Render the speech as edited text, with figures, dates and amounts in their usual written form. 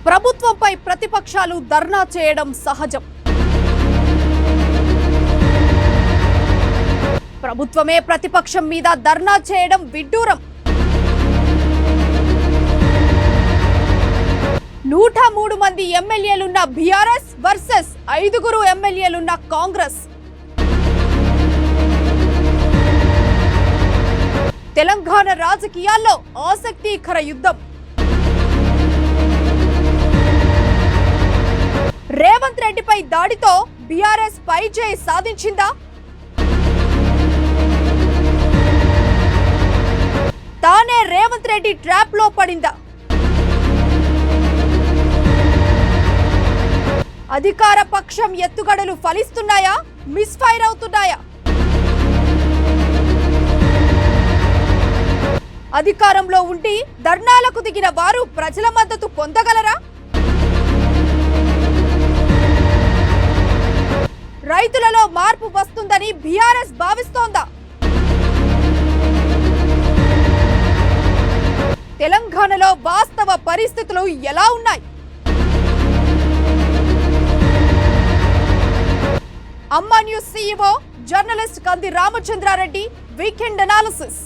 ప్రభుత్వంపై ప్రతిపక్షాలు ధర్నా చేయడం సహజం. ప్రభుత్వమే ప్రతిపక్షం మీద ధర్నా చేయడం విడ్డూరం. 103 మంది ఎమ్మెల్యేలున్న బీఆర్ఎస్ వర్సెస్ 5 ఎమ్మెల్యేలున్న కాంగ్రెస్. తెలంగాణ రాజకీయాల్లో ఆసక్తికర యుద్ధం. రేవంత్ రెడ్డిపై దాడితో బీఆర్ఎస్ పైచేయి సాధించిందా? తానే రేవంత్ రెడ్డి ట్రాప్ లో పడిందా? అధికార పక్షం ఎత్తుగడలు ఫలిస్తున్నాయా, మిస్ఫైర్ అవుతున్నాయా? అధికారంలో ఉండి ధర్నాలకు దిగిన వారు ప్రజల మద్దతు పొందగలరా? రైతులలో మార్పు వస్తుందని బీఆర్ఎస్ భావిస్తోందా? తెలంగాణలో వాస్తవ పరిస్థితులు ఎలా ఉన్నాయి? అమ్మా న్యూస్ సీఈఓ జర్నలిస్ట్ కంది రామచంద్రారెడ్డి వీకెండ్ అనాలిసిస్.